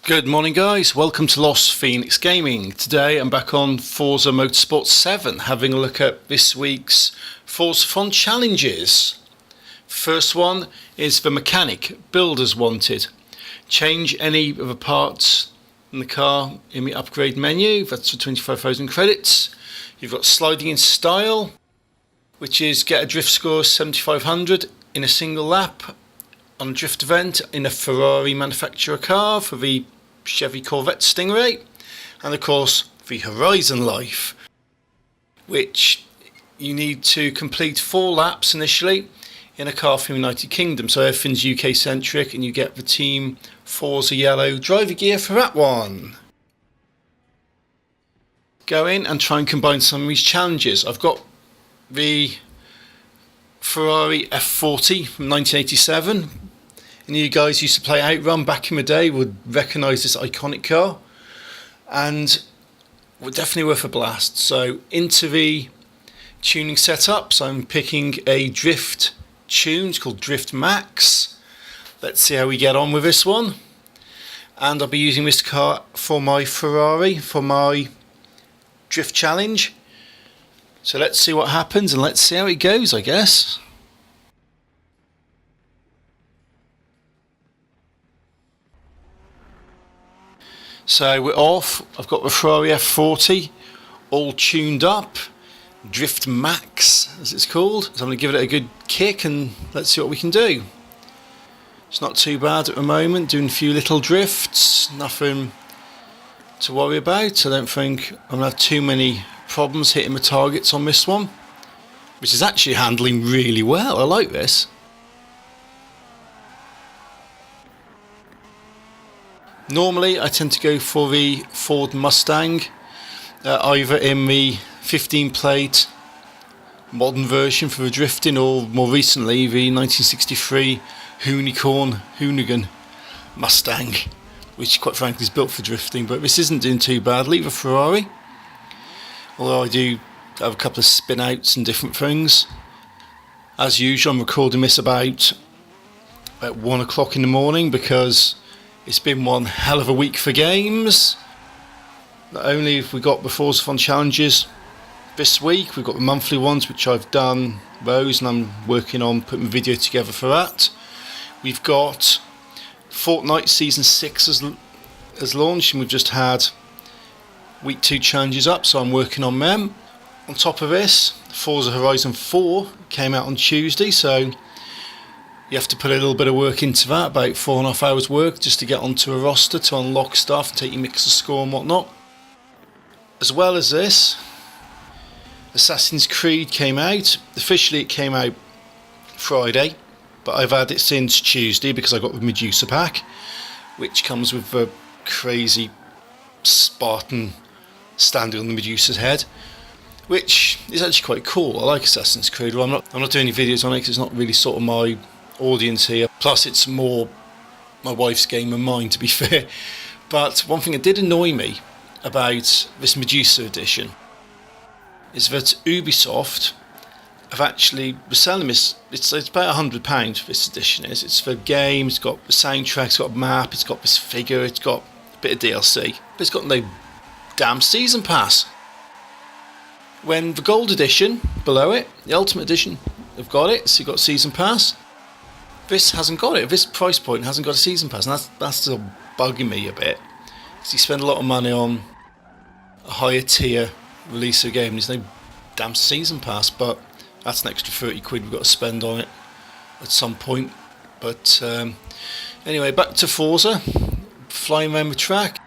Good morning guys, welcome to Lost Phoenix Gaming. Today I'm back on Forza Motorsport 7 having a look at this week's Forzathon challenges. First one is the mechanic builders wanted. Change any of the parts in the car in the upgrade menu, that's for 25,000 credits. You've got sliding in style, which is get a drift score of 7,500 in a single lap on a drift event in a Ferrari manufacturer car for the Chevy Corvette Stingray, and of course the Horizon Life, which you need to complete 4 laps initially in a car from the United Kingdom, so everything's UK centric, and you get the Team Forza Yellow driver gear for that one. Go in and try and combine some of these challenges. I've got the Ferrari F40 from 1987. And you guys used to play Outrun back in the day would recognise this iconic car, and we're definitely worth a blast. So into the tuning setup, so I'm picking a drift tune, it's called Drift Max. Let's see how we get on with this one. And I'll be using this car for my Ferrari, for my drift challenge. So let's see what happens and let's see how it goes, I guess. So we're off. I've got the Ferrari F40 all tuned up, Drift Max as it's called. So I'm going to give it a good kick and let's see what we can do. It's not too bad at the moment, doing a few little drifts, nothing to worry about. I don't think I'm going to have too many problems hitting the targets on this one, which is actually handling really well. I like this. Normally I tend to go for the Ford Mustang, either in the 15 plate modern version for the drifting, or more recently the 1963 Hoonigan Mustang, which quite frankly is built for drifting, but this isn't doing too badly, the Ferrari, although I do have a couple of spin outs and different things. As usual, I'm recording this about 1 o'clock in the morning because it's been one hell of a week for games. Not only have we got the Forzathon challenges this week, we've got the monthly ones which I've done those and I'm working on putting a video together for that. We've got Fortnite Season 6 has launched, and we've just had Week 2 challenges up, so I'm working on them. On top of this, Forza Horizon 4 came out on Tuesday, so you have to put a little bit of work into that, about 4.5 hours work just to get onto a roster to unlock stuff and take your mixer score and whatnot. As well as this, Assassin's Creed came out. Officially it came out Friday, but I've had it since Tuesday because I got the Medusa pack, which comes with the crazy Spartan standing on the Medusa's head, which is actually quite cool. I like Assassin's Creed. Well, I'm not doing any videos on it because it's not really sort of my audience here, plus it's more my wife's game than mine, to be fair. But one thing that did annoy me about this Medusa edition is that Ubisoft have actually been selling this. It's about £100 this edition is. It's for game, it's got the soundtrack, it's got a map, it's got this figure, it's got a bit of DLC, but it's got no damn season pass. When the gold edition below it, the ultimate edition, have got it, so you've got season pass. This hasn't got it. This price point hasn't got a season pass, and that's still bugging me a bit. Because you spend a lot of money on a higher tier release of a game, and there's no damn season pass, but that's an extra 30 quid we've got to spend on it at some point. But anyway, back to Forza, flying around the track.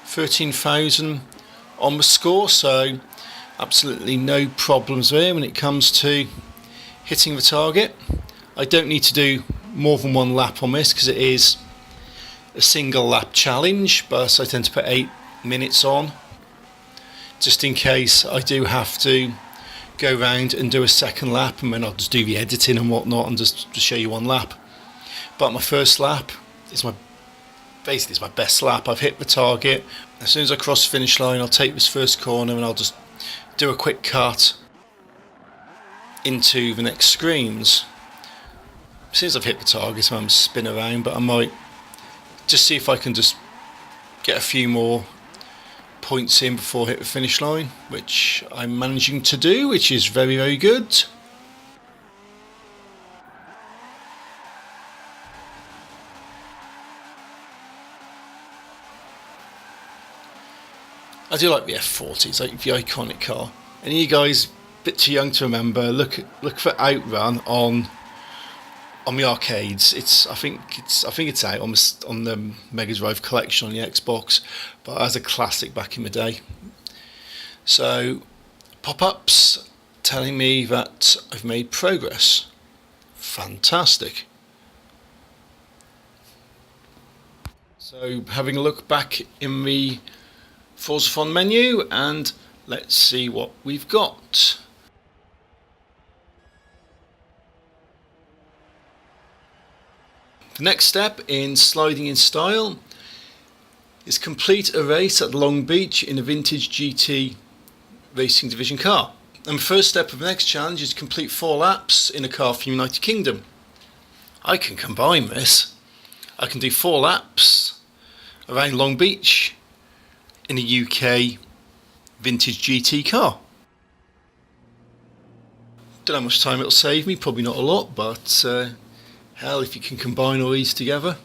$13,000 on the score, so absolutely no problems there when it comes to hitting the target. I don't need to do more than 1 lap on this because it is a single lap challenge, but I tend to put 8 minutes on just in case I do have to go round and do a second lap, and then I'll just do the editing and whatnot and just show you 1 lap. But my first lap is my basically it's my best lap. I've hit the target. As soon as I cross the finish line, I'll take this first corner and I'll just do a quick cut into the next screens. As soon as I've hit the target, I'm spin around, but I might just see if I can just get a few more points in before I hit the finish line, which I'm managing to do, which is very, very good. I do like the F40, it's like the iconic car. And you guys, a bit too young to remember, look for Outrun on the arcades. I think it's out on the Mega Drive collection on the Xbox, but as a classic back in the day. So pop-ups telling me that I've made progress. Fantastic. So having a look back in the Forzathon menu, and let's see what we've got. The next step in sliding in style is complete a race at Long Beach in a vintage GT racing division car. And the first step of the next challenge is complete 4 laps in a car from the United Kingdom. I can combine this. I can do 4 laps around Long Beach in a UK vintage GT car. Don't know how much time it'll save me, probably not a lot, but hell, if you can combine all these together,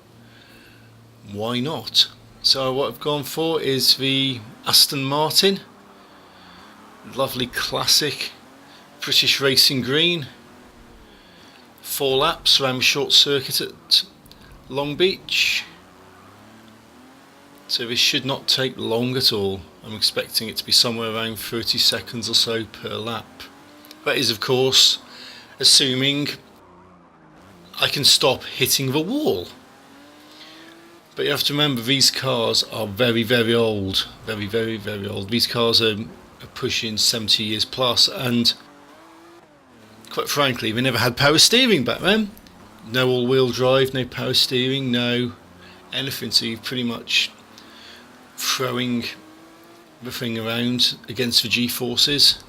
why not? So what I've gone for is the Aston Martin, lovely classic British racing green, 4 laps around the short circuit at Long Beach. So this should not take long at all. I'm expecting it to be somewhere around 30 seconds or so per lap. That is, of course, assuming I can stop hitting the wall. But you have to remember, these cars are very, very old. Very, very, very old. These cars are pushing 70 years plus, and quite frankly, they never had power steering back then. No all-wheel drive, no power steering, no anything. So you're pretty much throwing the thing around against the G-forces.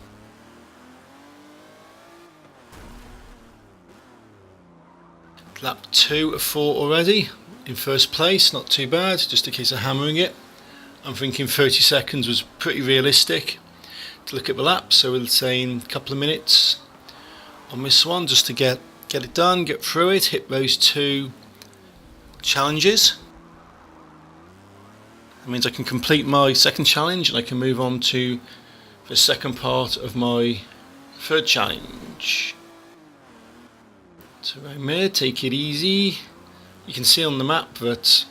Lap 2 of 4 already, in first place, not too bad, just a case of hammering it. I'm thinking 30 seconds was pretty realistic to look at the lap, so we'll say in a couple of minutes on this one, just to get it done, get through it, hit those 2 challenges. That means I can complete my second challenge and I can move on to the second part of my third challenge. So around there, take it easy. You can see on the map that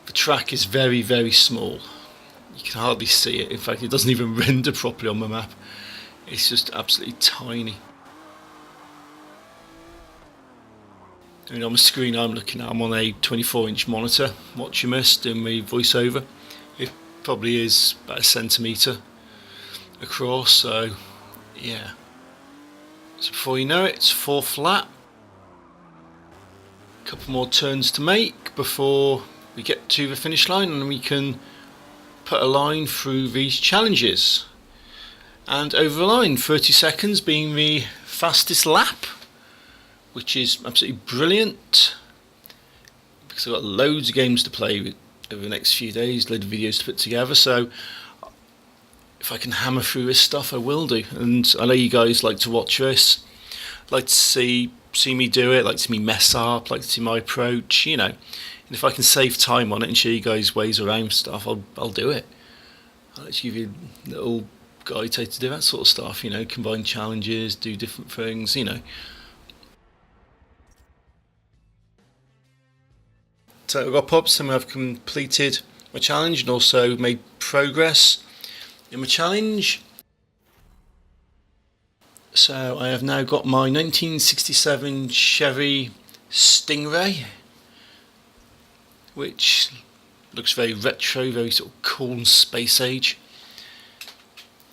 the track is very, very small. You can hardly see it. In fact, it doesn't even render properly on the map. It's just absolutely tiny. I mean, on the screen I'm looking at, I'm on a 24-inch monitor watching this, doing my voiceover. It probably is about a centimetre across, so yeah. So before you know it, it's 4th lap. A couple more turns to make before we get to the finish line, and we can put a line through these challenges. And over the line, 30 seconds being the fastest lap, which is absolutely brilliant, because I've got loads of games to play over the next few days, loads of videos to put together, so if I can hammer through this stuff, I will do. And I know you guys like to watch this, like to see me do it, like to see me mess up, like to see my approach, you know. And if I can save time on it and show you guys ways around stuff, I'll do it. I'll actually give you a little guide to do that sort of stuff, you know, combine challenges, do different things, you know. So I've got pops and I've completed my challenge and also made progress in my challenge. So I have now got my 1967 Chevy Stingray, which looks very retro, very sort of cool and space age.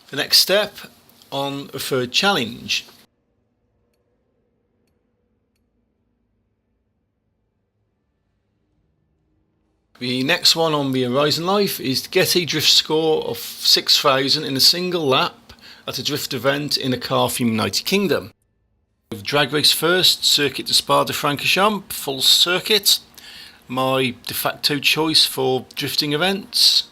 The next step on the third challenge. The next one on the Horizon Life is to get a drift score of 6,000 in a single lap at a drift event in a car from the United Kingdom. Drag race first, circuit to Spa-de-Francorchamps, full circuit, my de facto choice for drifting events.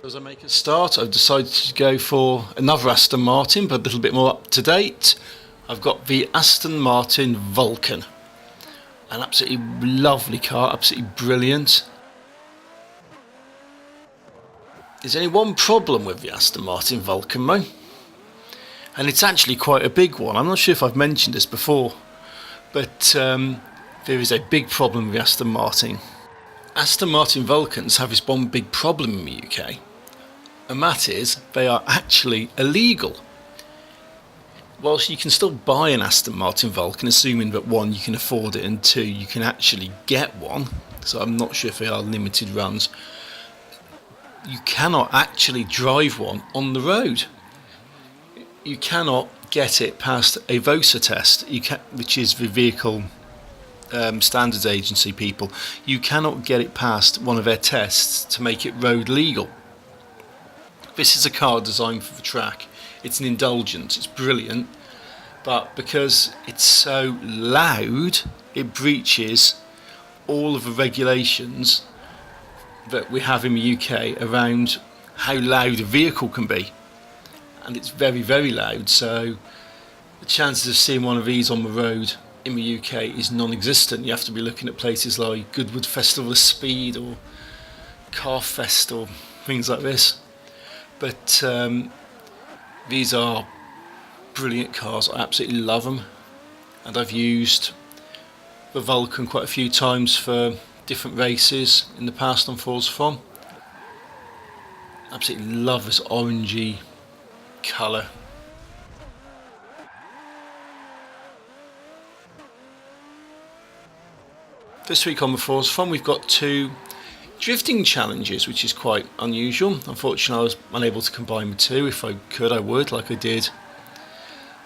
As I make a start, I've decided to go for another Aston Martin, but a little bit more up to date. I've got the Aston Martin Vulcan, an absolutely lovely car, absolutely brilliant. There's only one problem with the Aston Martin Vulcan though, and it's actually quite a big one. I'm not sure if I've mentioned this before, but there is a big problem with the Aston Martin. Aston Martin Vulcans have this one big problem in the UK, and that is they are actually illegal. Whilst you can still buy an Aston Martin Vulcan, assuming that one, you can afford it, and two, you can actually get one, so I'm not sure if they are limited runs, you cannot actually drive one on the road. You cannot get it past a VOSA test, which is the Vehicle Standards Agency people. You cannot get it past one of their tests to make it road legal. This is a car designed for the track. It's an indulgence, it's brilliant, but because it's so loud, it breaches all of the regulations that we have in the UK around how loud a vehicle can be. And it's very, very loud, so the chances of seeing one of these on the road in the UK is non-existent. You have to be looking at places like Goodwood Festival of Speed or Carfest or things like this. But these are brilliant cars. I absolutely love them, and I've used the Vulcan quite a few times for different races in the past on Forzathon. Absolutely love this orangey colour. This week on the Forzathon we've got two drifting challenges, which is quite unusual. Unfortunately I was unable to combine the two. If I could I would, like I did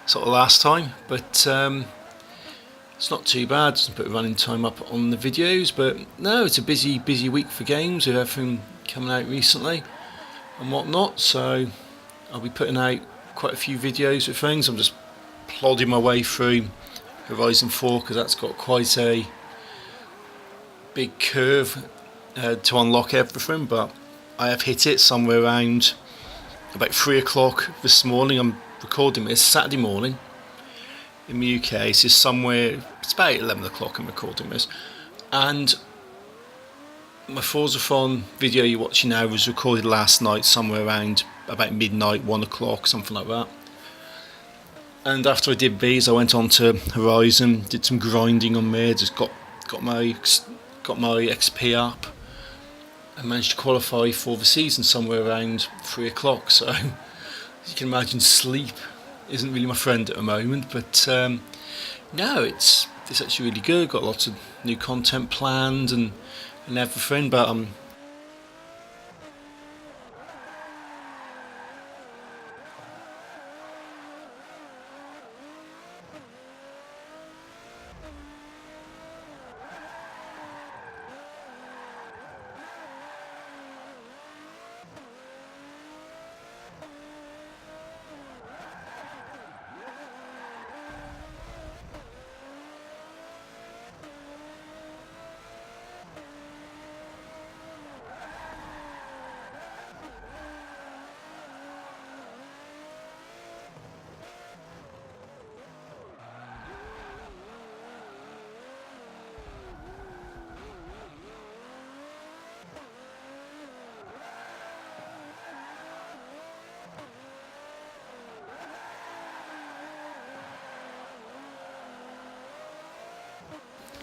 sort of last time, but it's not too bad. Just put a running time up on the videos, but no, it's a busy week for games with everything coming out recently and whatnot, so I'll be putting out quite a few videos with things. I'm just plodding my way through Horizon 4 because that's got quite a big curve to unlock everything, but I have hit it somewhere around about 3 o'clock this morning. I'm recording this Saturday morning in the UK. It's just somewhere, it's about 11 o'clock I'm recording this, and my Forzathon video you're watching now was recorded last night somewhere around about midnight, 1 o'clock, something like that. And after I did these I went on to Horizon, did some grinding on there, just got my XP up and managed to qualify for the season somewhere around 3 o'clock. So as you can imagine, sleep isn't really my friend at the moment, but no, it's actually really good. Got lots of new content planned and everything, but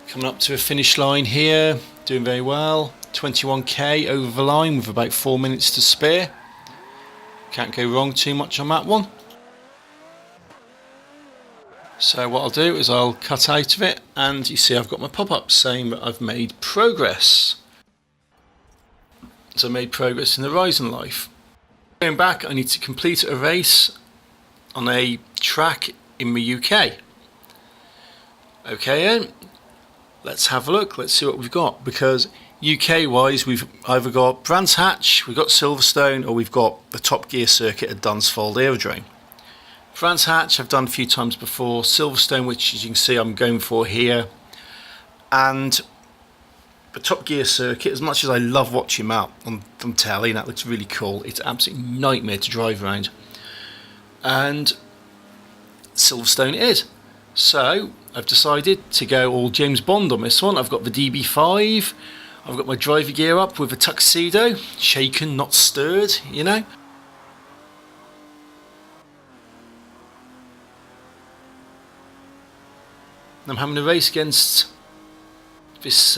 coming up to a finish line here, doing very well. 21k over the line with about 4 minutes to spare. Can't go wrong too much on that one. So what I'll do is I'll cut out of it, and you see I've got my pop-up saying that I've made progress. So I made progress in the Horizon Life. Going back, I need to complete a race on a track in the UK. Okay then, let's have a look, let's see what we've got, because UK wise we've either got Brands Hatch, we've got Silverstone, or we've got the Top Gear circuit at Dunsfold Aerodrome. Brands Hatch I've done a few times before, Silverstone, which as you can see I'm going for here, and the Top Gear circuit, as much as I love watching them out on telly, and that looks really cool, it's an absolute nightmare to drive around. And Silverstone it is. So I've decided to go all James Bond on this one. I've got the DB5, I've got my driver gear up with a tuxedo, shaken not stirred, you know. I'm having a race against this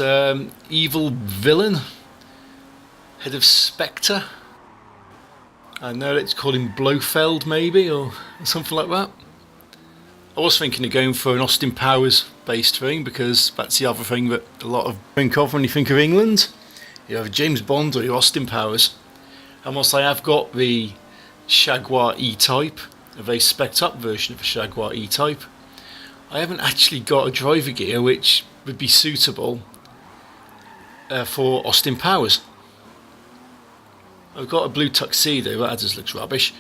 evil villain, head of Spectre. I know let's call him Blofeld maybe, or something like that. I was thinking of going for an Austin Powers based thing, because that's the other thing that a lot of think of when you think of England. You have James Bond or your Austin Powers. And whilst I have got the Jaguar E-Type, a very spec'd up version of the Jaguar E-Type, I haven't actually got a driver gear which would be suitable for Austin Powers. I've got a blue tuxedo, but that just looks rubbish.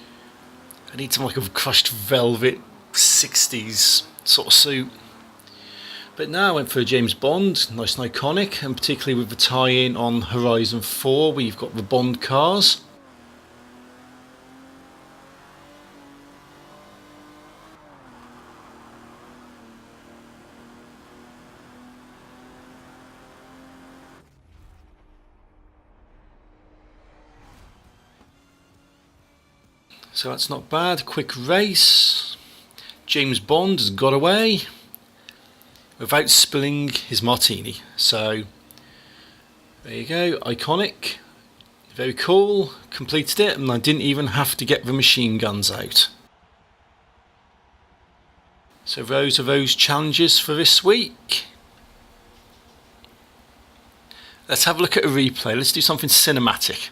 I need some like a crushed velvet 60s sort of suit. But now I went for a James Bond, nice and iconic, and particularly with the tie-in on Horizon 4 where you've got the Bond cars. So that's not bad, quick race. James Bond has got away without spilling his martini. So there you go, iconic, very cool, completed it, and I didn't even have to get the machine guns out. So those are those challenges for this week. Let's have a look at a replay, let's do something cinematic.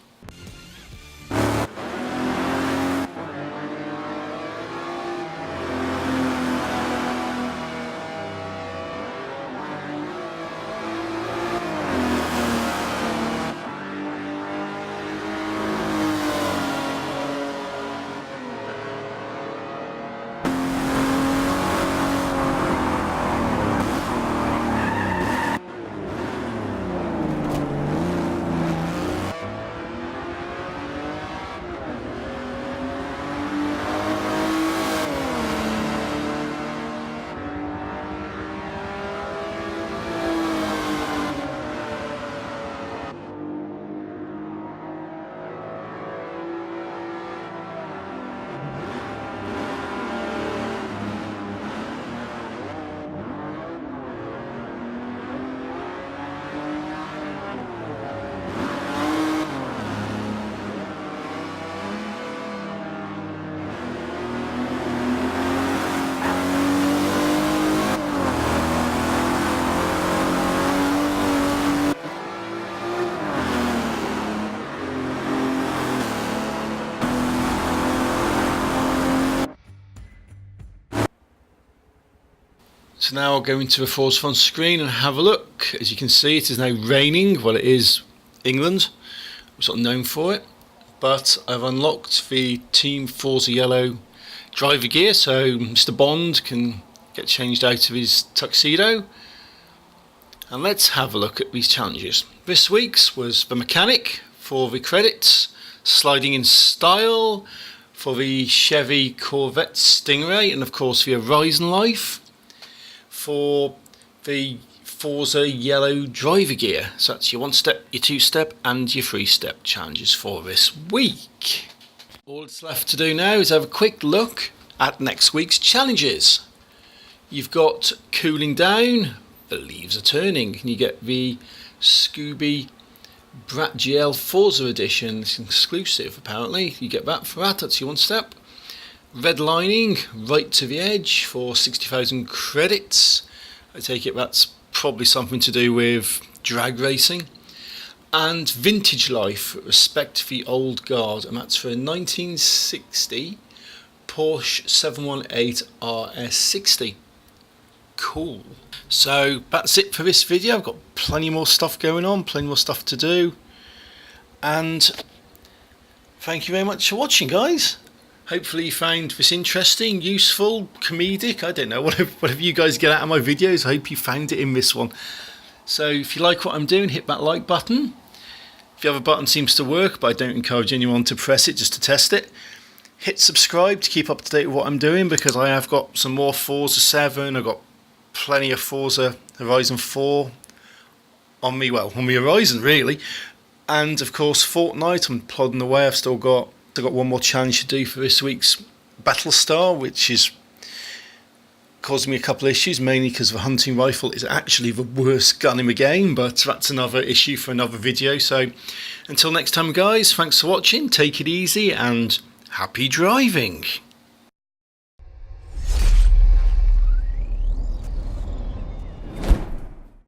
So now I'll go into the Forzathon screen and have a look. As you can see, it is now raining. Well, it is England. We're sort of known for it. But I've unlocked the Team Forza Yellow driver gear, so Mr. Bond can get changed out of his tuxedo. And let's have a look at these challenges. This week's was the mechanic for the credits, sliding in style for the Chevy Corvette Stingray, and of course the Horizon Life for the Forza Yellow driver gear. So that's your 1-step, your 2-step and your 3-step challenges for this week. All that's left to do now is have a quick look at next week's challenges. You've got cooling down, the leaves are turning, and you get the Scooby Brat GL Forza edition. It's exclusive apparently, you get that for that, that's your 1-step. Redlining, right to the edge for 60,000 credits. I take it that's probably something to do with drag racing. And Vintage Life, respect the old guard, and that's for a 1960 Porsche 718 RS60. Cool. So that's it for this video. I've got plenty more stuff going on, plenty more stuff to do, and thank you very much for watching, guys. Hopefully you found this interesting, useful, comedic, I don't know, whatever you guys get out of my videos. I hope you found it in this one. So if you like what I'm doing, hit that like button. If the other button seems to work, but I don't encourage anyone to press it just to test it, hit subscribe to keep up to date with what I'm doing, because I have got some more Forza 7, I've got plenty of Forza Horizon 4 on me, well, on my Horizon really, and of course Fortnite. I'm plodding away. I've still got one more challenge to do for this week's Battlestar, which is causing me a couple of issues, mainly because the hunting rifle is actually the worst gun in the game, but that's another issue for another video. So until next time, guys, thanks for watching, take it easy and happy driving.